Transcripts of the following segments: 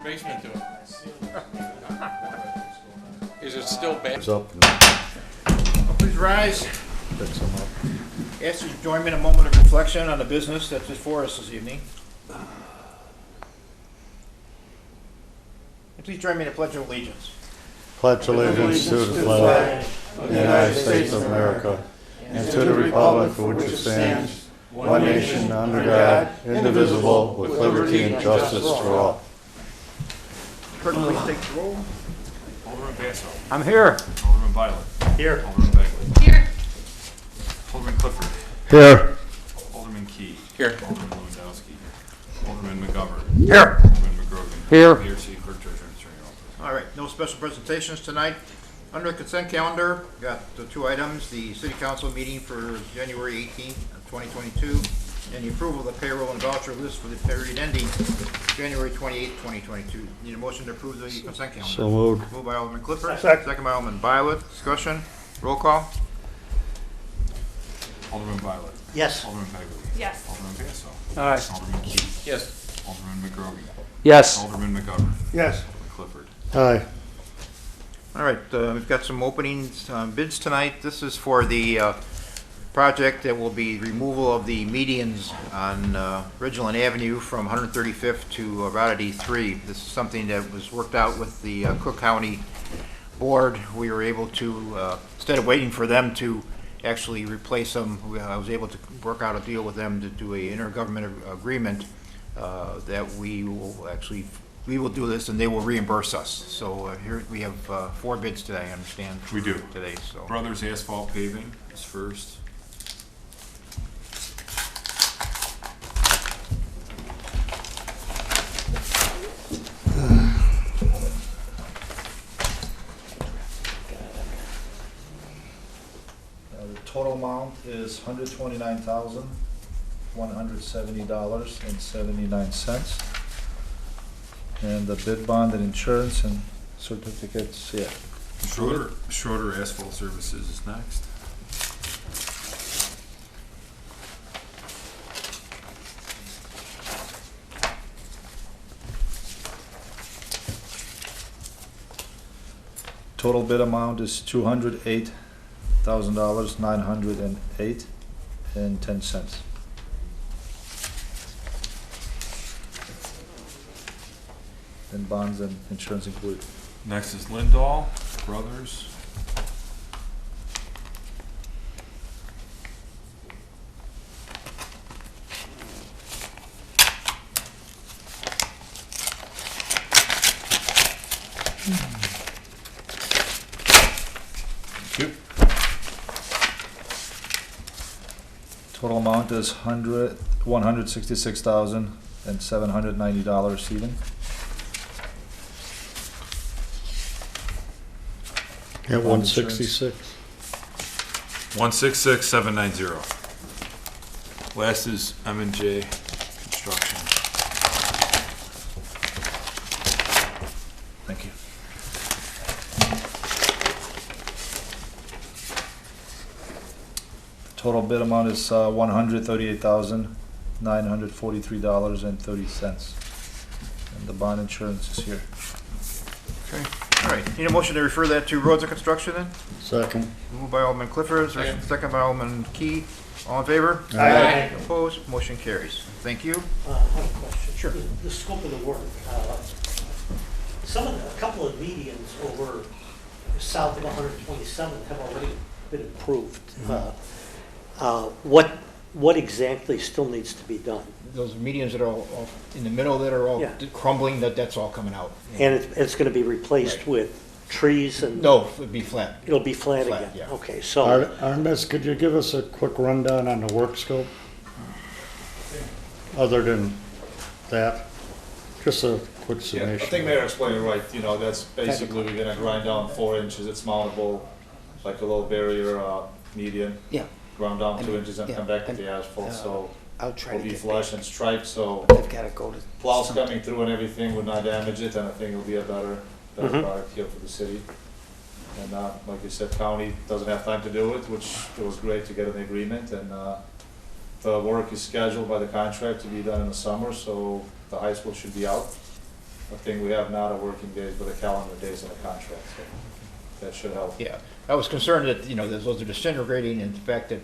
Basement to it. Is it still bad? It's up. Please rise. Fix them up. Ask you to join me in a moment of reflection on the business that's before us this evening. And please join me in the Pledge of Allegiance. Pledge allegiance to the flag of the United States of America and to the republic for which it stands, one nation under God, indivisible, with liberty and justice for all. Clerk, please take the roll. Alderman Basso. I'm here. Alderman Violet. Here. Alderman Begley. Here. Alderman Clifford. Here. Alderman Key. Here. Alderman Lewandowski. Alderman McGovern. Here. Alderman McGrogan. Here. Mayor C. Clerk Treasurer and Attorney Office. All right, no special presentations tonight. Under the consent calendar, we got the two items, the city council meeting for January 18th of 2022, and the approval of the payroll and voucher list for the period ending January 28th, 2022. Need a motion to approve the consent calendar. So moved. Moved by Alderman Clifford. Second by Alderman Violet. Discussion. Roll call. Alderman Violet. Yes. Alderman Begley. Yes. Alderman Basso. Aye. Alderman Key. Yes. Alderman McGrogan. Yes. Alderman McGovern. Yes. Alderman Clifford. Aye. All right, we've got some openings, bids tonight. This is for the project that will be removal of the medians on Ridgeland Avenue from 135th to Route D3. This is something that was worked out with the Cook County Board. We were able to, instead of waiting for them to actually replace them, I was able to work out a deal with them to do a intergovernmental agreement that we will do this and they will reimburse us. So here we have 4 bids today, I understand. We do. Today, so. Brothers Asphalt Paving is first. The total amount is $120,170.79. And the bid bond and insurance and certificates, yeah. Schroeder Asphalt Services is next. Total bid amount is $208,908.10. And bonds and insurance included. Next is Lindahl Brothers. Thank you. Total amount is $166,790 even. At 166. 166790. Last is M&J Construction. Thank you. Total bid amount is $138,943.30. And the bond insurance is here. Okay. All right, need a motion to refer that to Roads and Construction then? Second. Moved by Alderman Clifford, second by Alderman Key. All in favor? Aye. Opposed? Motion carries. Thank you. I have a question. Sure. The scope of the work. A couple of medians over south of 127 have already been approved. What exactly still needs to be done? Those medians that are all in the middle that are all Yeah. crumbling, that's all coming out. And it's going to be replaced Right. with trees and? No, it'd be flat. It'll be flat Flat, again? yeah. Okay, so, Artemis, could you give us a quick rundown on the work scope? Other than that, just a quick Yeah, I summation. think Mayor explained it right, you know, that's basically, we're gonna grind down 4 inches, it's mountable, like a little barrier, median. Yeah. Ground down 2 inches and Yeah, come back with and, the asphalt, so I'll try it'll to be get flush and striped, so that. They've gotta go to. plows some- coming through and everything would not damage it, and I think it'll be a better Mhm. product here for the city. And, like you said, county doesn't have time to do it, which it was great to get an agreement, and, the work is scheduled by the contract to be done in the summer, so the high school should be out. a thing. We have not a working days, but a calendar days in the contract, so that should help. Yeah, I was concerned that, those are disintegrating, and the fact that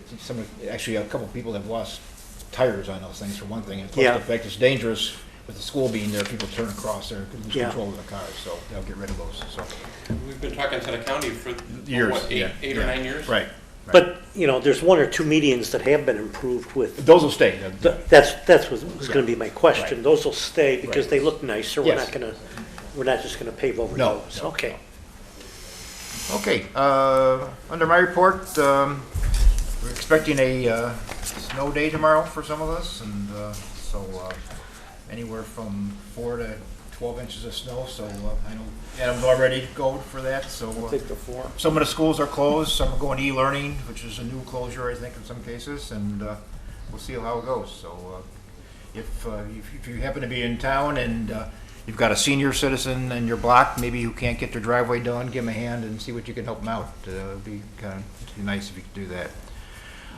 actually a couple people have lost tires on those things for one thing, and plus Yeah. the fact it's dangerous with the school being there, people turn across there, could lose Yeah. control of the cars, so they'll get rid of those, so. We've been talking to the county for, Years, what, yeah, eight or yeah. 9 years? Right. But, there's one or two medians that have been improved with, Those will stay. that's what was gonna be my question. Right. Those will stay because Right. they look nicer. We're Yes. we're not just gonna pave over No, those. no, Okay. Okay, under my report, we're expecting a snow day tomorrow for some of us, and so anywhere from 4 to 12 inches of snow, so I know Adam's already go for that, so some of the schools are closed, some are going to e-learning, which is a new closure, I think, in some cases, and we'll see how it goes. So if you happen to be in town and you've got a senior citizen in your block, maybe who can't get their driveway done, give them a hand and see what you can help them out. It'd be kind of nice if you could do that.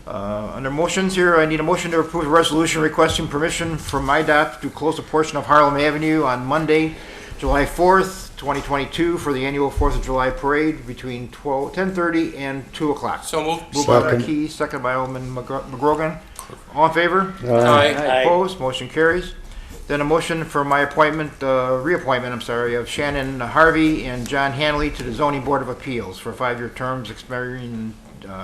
Under motions here, I need a motion to approve a resolution requesting permission from MIDOT to close a portion of Harlem Avenue on Monday, July 4th, 2022 for the annual 4th of July parade between 10:30 and 2 o'clock. So moved. Moved by Second. McKee, second by Alderman McGrogan. All in favor? Aye. Opposed? Motion carries. Then a motion for my reappointment, of Shannon Harvey and John Hanley to the Zoning Board of Appeals for 5-year terms expiring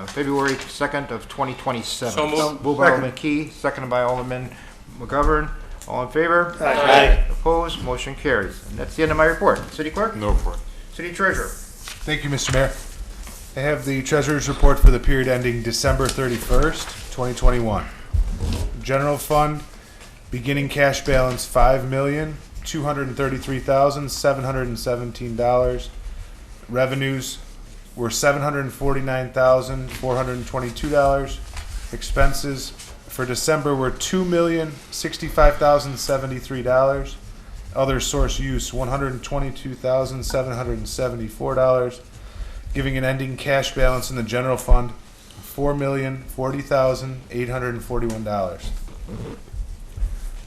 February 2nd of 2027. So moved. Moved by Alderman Key, seconded by Alderman McGovern. All in favor? Aye. Opposed? Motion carries. And that's the end of my report. City Clerk? No report. City Treasurer? Thank you, Mr. Mayor. I have the Treasurer's Report for the period ending December 31st, 2021. General Fund, beginning cash balance $5,233,717. Revenues were $749,422. Expenses for December were $2,065,073. Other source use $122,774, giving an ending cash balance in the general fund of $4,040,841.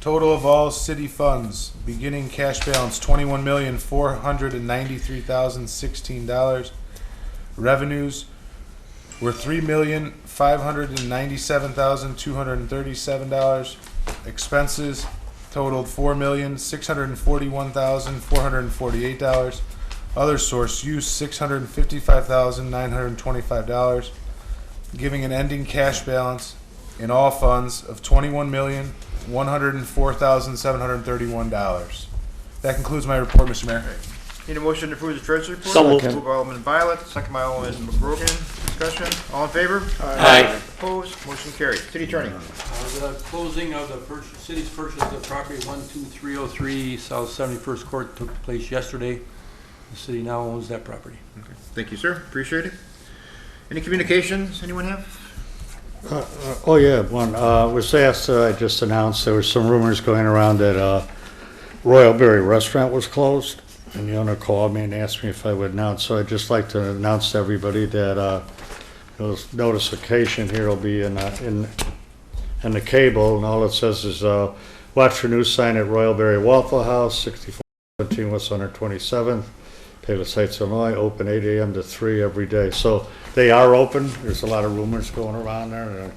Total of all city funds, beginning cash balance $21,493,016. Revenues were $3,597,237. Expenses totaled $4,641,448. Other source use $655,925, giving an ending cash balance in all funds of $21,104,731. That concludes my report, Mr. Mayor. Need a motion to approve the Treasurer's Report? So moved. Moved by Alderman Violet, second by Alderman McGrogan. Discussion? All in favor? Aye. Opposed? Motion carried. City Attorney? The closing of the city's purchase of property 12303 South 71st Court took place yesterday. The city now owns that property. Okay. Thank you, sir. Appreciate it. Any communications anyone have? Oh, yeah, one. Was asked, I just announced, there were some rumors going around that Royal Berry Restaurant was closed. And the owner called me and asked me if I would announce. So I'd just like to announce to everybody that notification here will be in the cable. And all it says is, watch for news sign at Royal Berry Waffle House, 6417 West 127th, Palos Heights, Illinois, open 8 a.m. to 3 every day. So they are open. There's a lot of rumors going around there.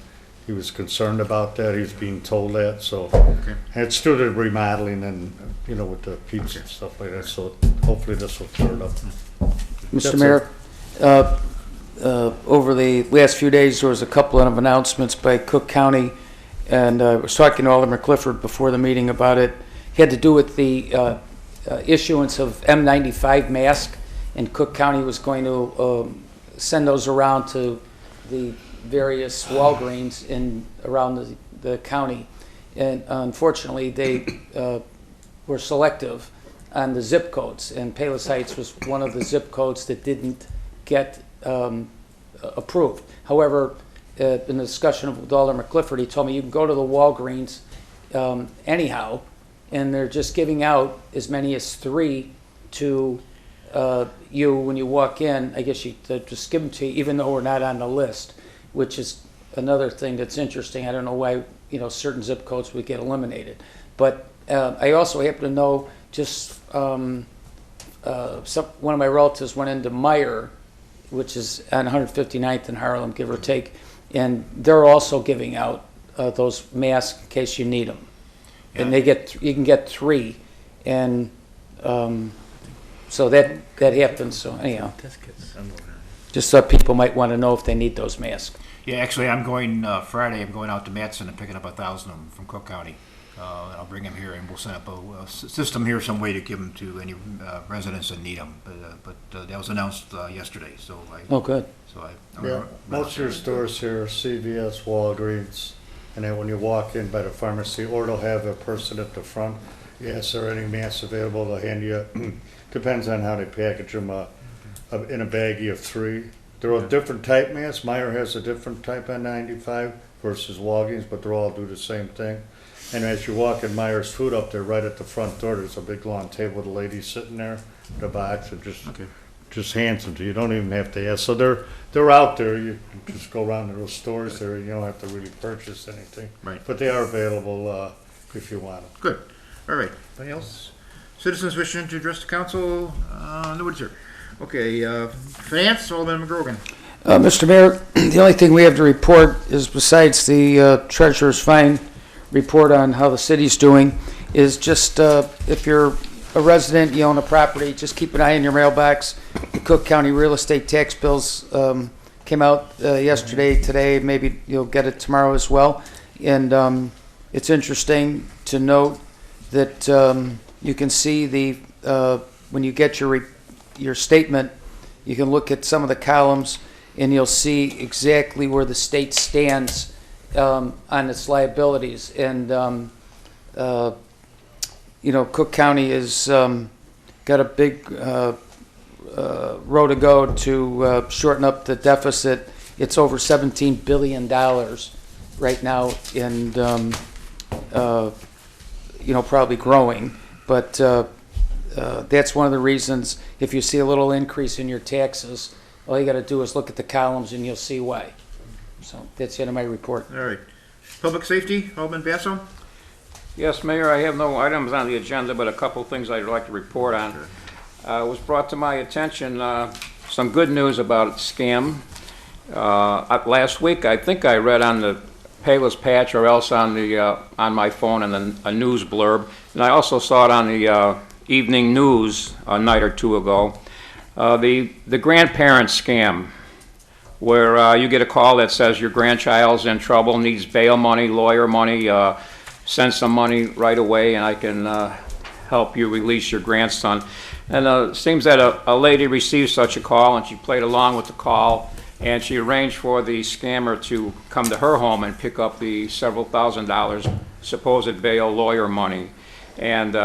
He was concerned about that. He was being told that. So and it's due to remodeling and, with the pizza and stuff like that. So hopefully this will clear it up. Mr. Mayor, over the last few days, there was a couple of announcements by Cook County, and I was talking to Alderman Clifford before the meeting about it. It had to do with the issuance of M95 masks, and Cook County was going to send those around to the various Walgreens around the county. And unfortunately, they were selective on the zip codes, and Palos Heights was one of the zip codes that didn't get approved. However, in the discussion with Alderman Clifford, he told me you can go to the Walgreens anyhow, and they're just giving out as many as 3 to you when you walk in. I guess they just give them to you, even though we're not on the list, which is another thing that's interesting. I don't know why certain zip codes would get eliminated, but I also happen to know, just one of my relatives went into Meyer, which is on 159th in Harlem, give or take, and they're also giving out those masks in case you need them. And you can get 3, and so that happens. So anyhow, just thought people might want to know if they need those masks. Yeah, actually, I'm going Friday. I'm going out to Matson and picking up 1,000 of them from Cook County. I'll bring them here, and we'll set up a system here, some way to give them to any residents that need them. But that was announced yesterday. So Good. So Yeah, most of your stores here are CVS, Walgreens, and then when you walk in by the pharmacy, or they'll have a person at the front. Yes, are any masks available? They'll hand you, depends on how they package them, in a baggie of 3. They're all different type masks. Meyer has a different type N95 versus Walgreens, but they're all do the same thing. And as you walk in Meyer's Food up there, right at the front door, there's a big long table with a lady sitting there, the box, and just hands them to you. You don't even have to ask. So they're out there. You can just go around to those stores there. You don't have to really purchase anything. Right. But they are available if you want them. Good. All right. Anybody else? Citizens wishing to address the council? Nobody, sir. Okay. Finance, Alderman McGrogan. Mr. Mayor, the only thing we have to report is, besides the treasurer's fine report on how the city's doing, is just if you're a resident, you own a property, just keep an eye on your mailbox. The Cook County real estate tax bills came out yesterday, today, maybe you'll get it tomorrow as well. And it's interesting to note that you can see when you get your statement, you can look at some of the columns and you'll see exactly where the state stands on its liabilities. And Cook County has got a big road to go to shorten up the deficit. It's over $17 billion right now, and probably growing. But that's one of the reasons. If you see a little increase in your taxes, all you got to do is look at the columns, and you'll see why. So that's the end of my report. All right. Public safety, Alderman Basso. Yes, Mayor, I have no items on the agenda, but a couple things I'd like to report on. It was brought to my attention some good news about scam. Last week, I think I read on the Payless Patch or else on my phone and then a news blurb, and I also saw it on the evening news a night or two ago. The grandparent scam, where you get a call that says your grandchild's in trouble, needs bail money, lawyer money, send some money right away and I can help you release your grandson. And it seems that a lady received such a call and she played along with the call and she arranged for the scammer to come to her home and pick up the several $1,000s supposed bail lawyer money. And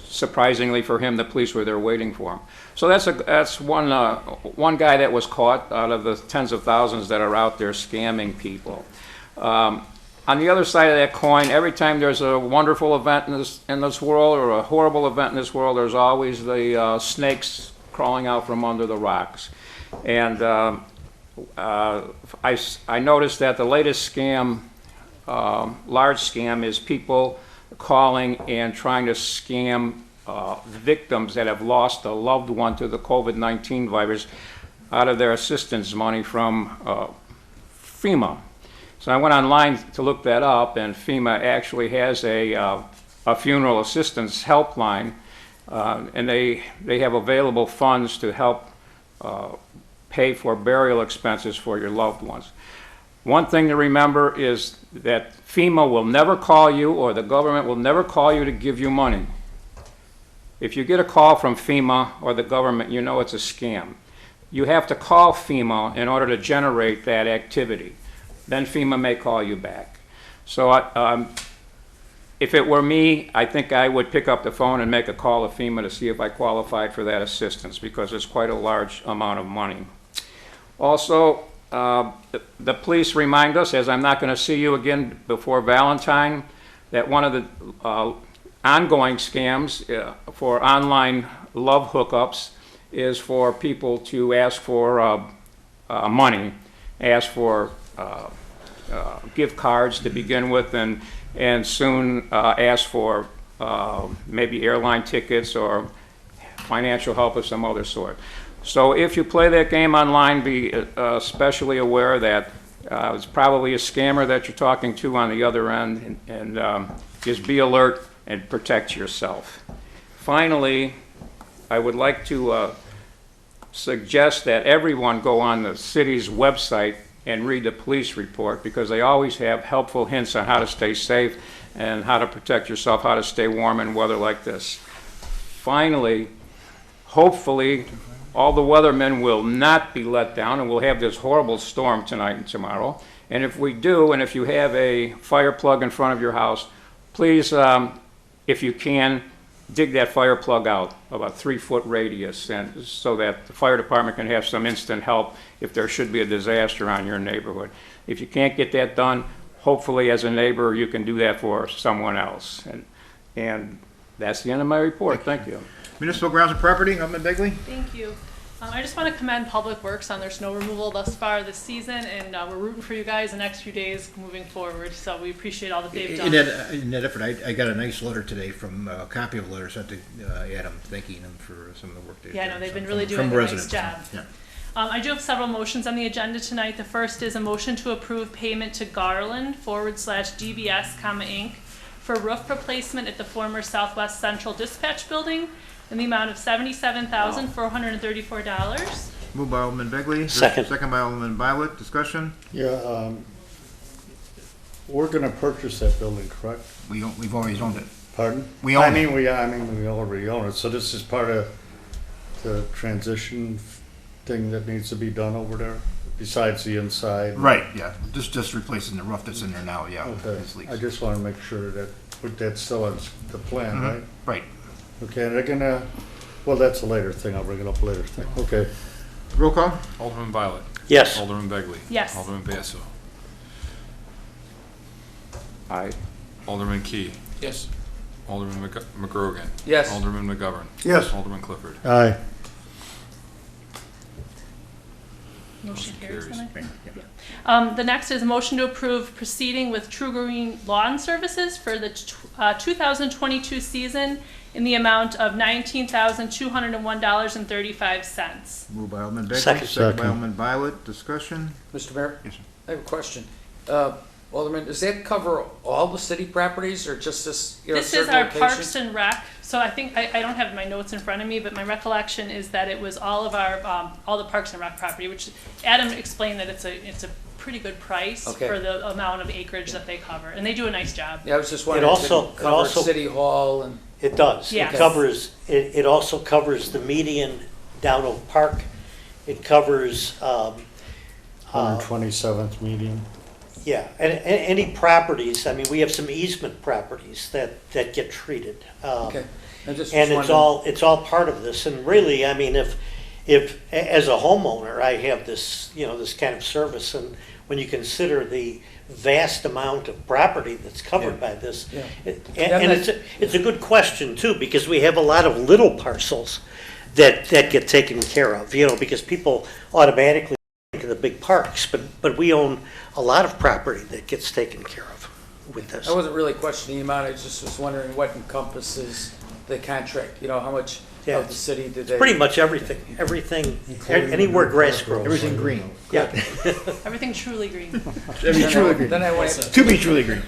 surprisingly for him, the police were there waiting for him. So that's one guy that was caught out of the tens of thousands that are out there scamming people. On the other side of that coin, every time there's a wonderful event in this world or a horrible event in this world, there's always the snakes crawling out from under the rocks. And I noticed that the latest scam, large scam, is people calling and trying to scam victims that have lost a loved one to the COVID-19 virus out of their assistance money from FEMA. So I went online to look that up, and FEMA actually has a funeral assistance helpline, and they have available funds to help pay for burial expenses for your loved ones. One thing to remember is that FEMA will never call you, or the government will never call you to give you money. If you get a call from FEMA or the government, you know it's a scam. You have to call FEMA in order to generate that activity. Then FEMA may call you back. So if it were me, I think I would pick up the phone and make a call to FEMA to see if I qualified for that assistance, because it's quite a large amount of money. Also, the police remind us, as I'm not going to see you again before Valentine, that one of the ongoing scams for online love hookups is for people to ask for money, ask for gift cards to begin with, and soon ask for maybe airline tickets or financial help of some other sort. So if you play that game online, be especially aware that it's probably a scammer that you're talking to on the other end, and just be alert and protect yourself. Finally, I would like to suggest that everyone go on the city's website and read the police report, because they always have helpful hints on how to stay safe and how to protect yourself, how to stay warm in weather like this. Finally, hopefully, all the weathermen will not be let down, and we'll have this horrible storm tonight and tomorrow. And if we do, and if you have a fire plug in front of your house, please, if you can, dig that fire plug out about a 3-foot radius, and so that the fire department can have some instant help if there should be a disaster on your neighborhood. If you can't get that done, hopefully as a neighbor you can do that for someone else. And that's the end of my report. Thank you. Municipal grounds and property, Alderman Begley. Thank you. I just want to commend Public Works on their snow removal thus far this season, and we're rooting for you guys the next few days moving forward. So we appreciate all that they've done. In that effort, I got a nice letter today from a copy of a letter sent to Adam, thanking him for some of the work they've done. Yeah, I know they've been really doing a nice job. Yeah. I do have several motions on the agenda tonight. The first is a motion to approve payment to Garland /DBS, Inc. for roof replacement at the former Southwest Central Dispatch Building in the amount of $77,434. Moved by Alderman Begley. Second. Second by Alderman Violet. Discussion? Yeah, we're gonna purchase that building, correct? We've always owned it. Pardon? We own it. We already own it, so this is part of the transition thing that needs to be done over there, besides the inside. Right, yeah. Just replacing the roof that's in there now, yeah. Okay, It's leaks. I just wanna make sure that, that's still on the plan, Mhm. right? Right. Okay, and they're gonna, well, that's a later thing, I'll bring it up later. Okay. Roll call? Alderman Violet. Yes. Alderman Begley. Yes. Alderman Basso. Aye. Alderman Key. Yes. Alderman McGrogan. Yes. Alderman McGovern. Yes. Alderman Clifford. Aye. Motion carries. carries. then, I think. The next is a motion to approve proceeding with True Green Lawn Services for the 2022 season in the amount of $19,201.35. Moved by Alderman Begley. Second. Second by Alderman Violet. Discussion? Mr. Mayor? Yes, sir. I have a question. Alderman, does that cover all the city properties or just this, This is certain our locations? Parks and Rec, so I think, I don't have my notes in front of me, but my recollection is that it was all of our, all the Parks and Rec property, which Adam explained that it's a pretty good price Okay. for the amount of acreage that they cover, and they do a nice job. Yeah, I was just wondering, also- if it it covered also- City Hall and, It does. Yes. It covers, it also covers the median down Oak Park. It covers, 127th median. yeah, and any properties, I mean, we have some easement properties that get treated. okay. I just was And wondering. it's all part of this, and really, I mean, if, as a homeowner, I have this, this kind of service, and when you consider the vast amount of property that's covered by this, Yeah. and it's a good question too, because we have a lot of little parcels that get taken care of, because people automatically think of the big parks, but we own a lot of property that gets taken care of with this. I wasn't really questioning the amount, I just was wondering what encompasses the contract, how much Yeah. of the city did they? Pretty much everything, anywhere grass grows. Everything green. Yeah. Everything truly green. Then I went, To be truly green.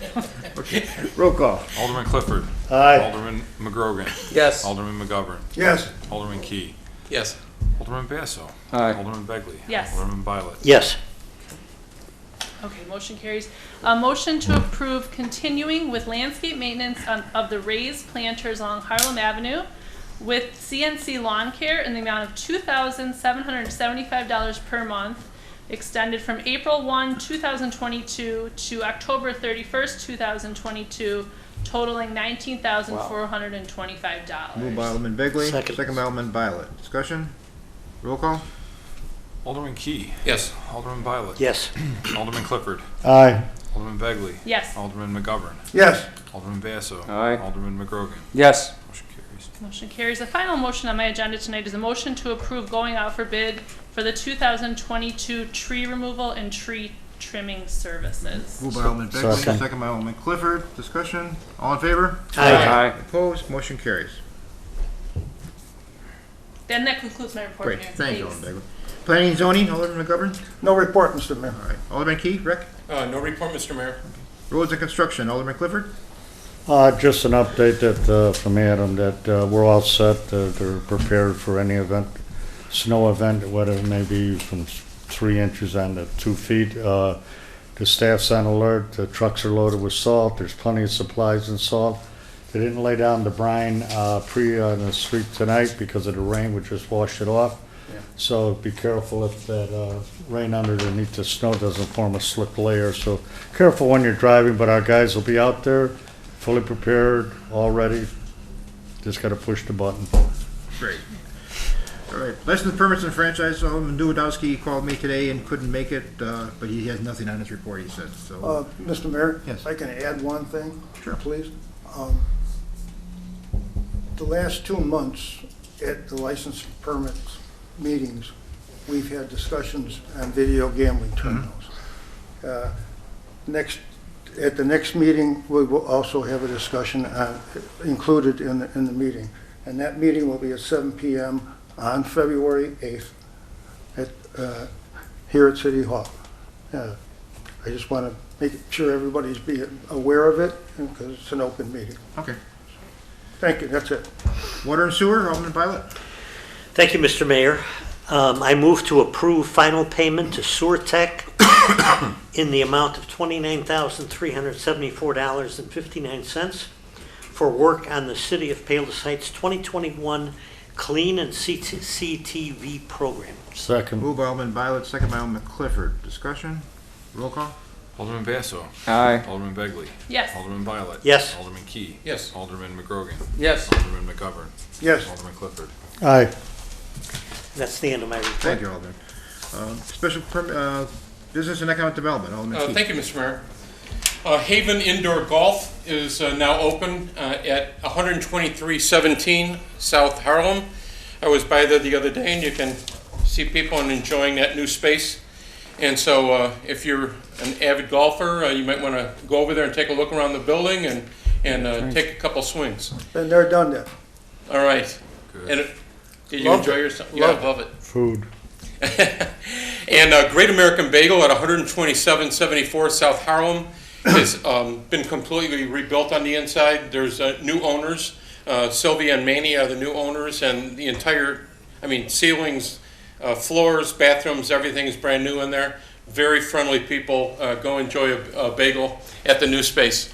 Okay. Roll call. Alderman Clifford. Aye. Alderman McGrogan. yes. Alderman McGovern. Yes. Alderman Key. Yes. Alderman Basso. Aye. Alderman Begley. Yes. Alderman Violet. Yes. Okay, motion carries. A motion to approve continuing with landscape maintenance of the raised planters along Harlem Avenue with CNC Lawn Care in the amount of $2,775 per month, extended from April 1, 2022 to October 31st, 2022, totaling $19,425. Moved by Alderman Begley. Second. Second by Alderman Violet. Discussion? Roll call? Alderman Key. Yes. Alderman Violet. Yes. Alderman Clifford. Aye. Alderman Begley. Yes. Alderman McGovern. Yes. Alderman Basso. Aye. Alderman McGrogan. Yes. Motion carries. Motion carries. The final motion on my agenda tonight is a motion to approve going out for bid for the 2022 tree removal and tree trimming services. Moved by Alderman Begley, Second. second by Alderman Clifford. Discussion. All in favor? Aye. Opposed? Motion carries. Then that concludes my report, Great. Mayor. Thank you, Thanks. Alderman Begley. Planning and zoning, Alderman McGovern. No report, Mr. Mayor. All right. Alderman Key, Rick. No report, Mr. Mayor. Roads and construction, Alderman Clifford. Just an update that, from Adam, that we're all set, they're prepared for any event, snow event, whether it may be from 3 inches on to 2 feet. The staff's on alert, the trucks are loaded with salt, there's plenty of supplies and salt. They didn't lay down the brine on the street tonight because of the rain, which just washed it off. So be careful if that rain underneath the snow doesn't form a slick layer. So careful when you're driving, but our guys will be out there, fully prepared, all ready. Just got to push the button. Great. All right. License permits and franchise, Alderman Duwadowski called me today and couldn't make it, but he has nothing on his report, he said, so. Mr. Mayor? Yes. If I can add one thing? Sure. Please. The last 2 months at the license permits meetings, we've had discussions on video gambling terminals. At the next meeting, we will also have a discussion included in the meeting. And that meeting will be at 7 p.m. on February 8th here at City Hall. I just want to make sure everybody's aware of it because it's an open meeting. Okay. Thank you, that's it. Water and sewer, Alderman Violet. Thank you, Mr. Mayor. I move to approve final payment to Sewer Tech in the amount of $29,374.59 for work on the City of Palos Heights 2021 Clean and CTV program. Second. Moved by Alderman Violet, second by Alderman Clifford. Discussion. Roll call. Alderman Basso. Aye. Alderman Begley. Yes. Alderman Violet. Yes. Alderman Key. Yes. Alderman McGrogan. Yes. Alderman McGovern. Yes. Alderman Clifford. Aye. That's the end of my report. Thank you, Alderman. Special permit, business and economic development, Alderman Key. Thank you, Mr. Mayor. Haven Indoor Golf is now open at 12317 South Harlem. I was by there the other day, and you can see people and enjoying that new space. And so if you're an avid golfer, you might want to go over there and take a look around the building and take a couple swings. Been there, done that. All right. Good. And did you Loved enjoy it. yourself? Yeah, Loved it. love it. Food. And Great American Bagel at 12774 South Harlem has been completely rebuilt on the inside. There's new owners. Sylvia and Manny are the new owners, and the entire, ceilings, floors, bathrooms, everything is brand new in there. Very friendly people. Go enjoy a bagel at the new space.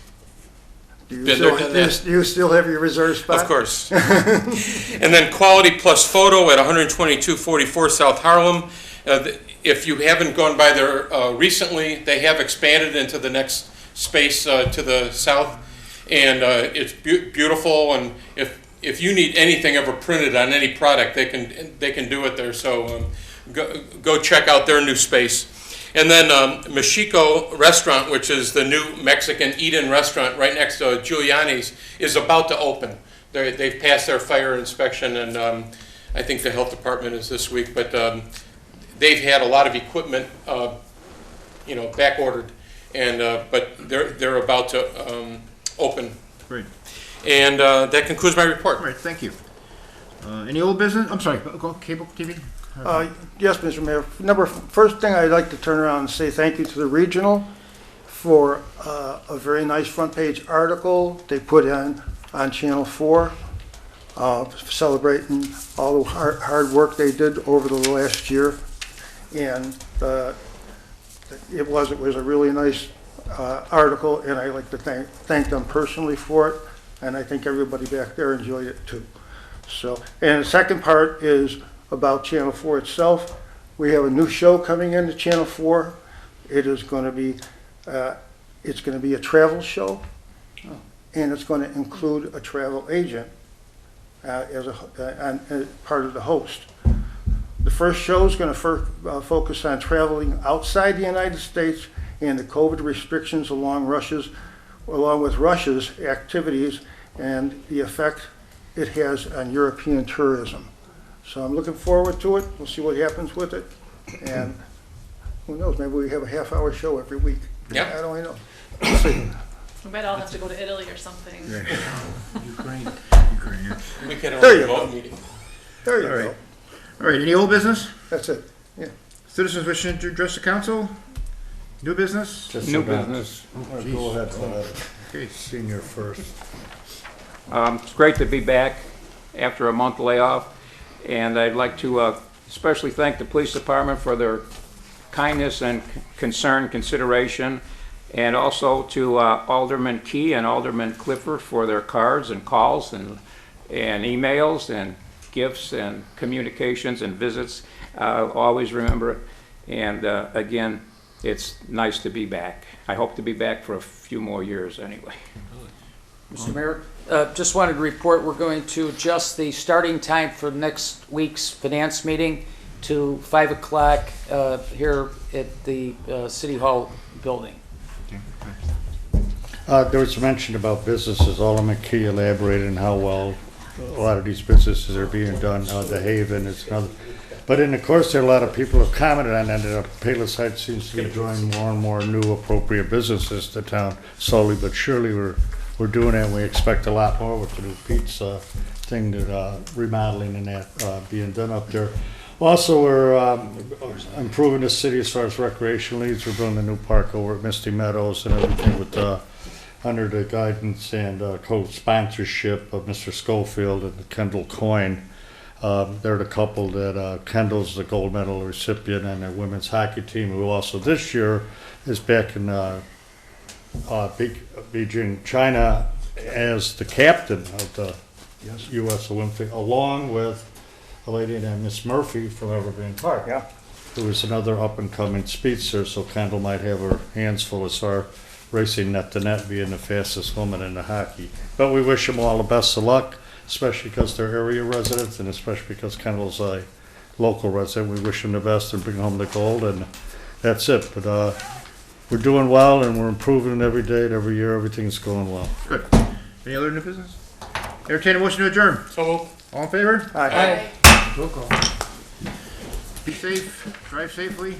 Do you, Been still, there, done that. do you still have your reserve spot? Of course. And then Quality Plus Photo at 12244 South Harlem. If you haven't gone by there recently, they have expanded into the next space to the south, and it's beautiful. And if you need anything ever printed on any product, they can do it there. So go check out their new space. And then Mexico Restaurant, which is the new Mexican eat-in restaurant right next to Giuliani's, is about to open. They've passed their fire inspection, and I think the health department is this week. But they've had a lot of equipment, back ordered, and but they're about to open. Great. And that concludes my report. All right, thank you. Any old business? I'm sorry, go cable TV? Yes, Mr. Mayor. First thing I'd like to turn around and say thank you to the Regional for a very nice front page article they put on Channel 4, celebrating all the hard work they did over the last year. And it was a really nice article, and I'd like to thank them personally for it, and I think everybody back there enjoyed it too. So, and the second part is about Channel 4 itself. We have a new show coming into Channel 4. It is going to be, it's going to be a travel show, and it's going to include a travel agent as part of the host. The first show is going to focus on traveling outside the United States and the COVID restrictions along with Russia's activities and the effect it has on European tourism. So I'm looking forward to it. We'll see what happens with it. And Who knows, maybe we have a half-hour show every week. Yep. I don't know. We might all have to go to Italy or something. We can There you remote go. meeting. There you All go. right. All right, any old business? That's it. Citizens wishing to address the council? New business? Just New about- business. Go ahead, Bob. Okay. Senior first. It's great to be back after a month layoff, and I'd like to especially thank the police department for their kindness and concern, consideration, and also to Alderman Key and Alderman Clifford for their cards and calls and emails and gifts and communications and visits. Always remember it. And again, it's nice to be back. I hope to be back for a few more years anyway. Mr. Mayor, just wanted to report, we're going to adjust the starting time for next week's finance meeting to 5 o'clock here at the City Hall building. There was mention about businesses. Alderman Key elaborated on how well a lot of these businesses are being done. The Haven is another. But in the course, there are a lot of people who have commented on that. The Payless site seems to be drawing more and more new appropriate businesses to town. Slowly but surely, we're doing it. And we expect a lot more with the new pizza thing, that remodeling and that being done up there. Also, we're improving the city as far as recreation needs. We're building a new park over at Misty Meadows and everything with under the guidance and co-sponsorship of Mr. Schofield and Kendall Coyne. They're the couple that Kendall's the gold medal recipient, and their women's hockey team, who also this year is back in Beijing, China, as the captain of the U.S. Olympic, along with a lady named Miss Murphy from Evergreen Park, who is another up-and-coming speedster. So Kendall might have her hands full as far racing net to net, being the fastest woman in the hockey. But we wish them all the best of luck, especially because they're area residents, and especially because Kendall's a local resident. We wish them the best and bring home the gold, and that's it. But we're doing well, and we're improving every day and every year. Everything's going well. Good. Any other new business? Entertain a motion to adjourn. So, All in favor? Aye. Roll call. Be safe, drive safely.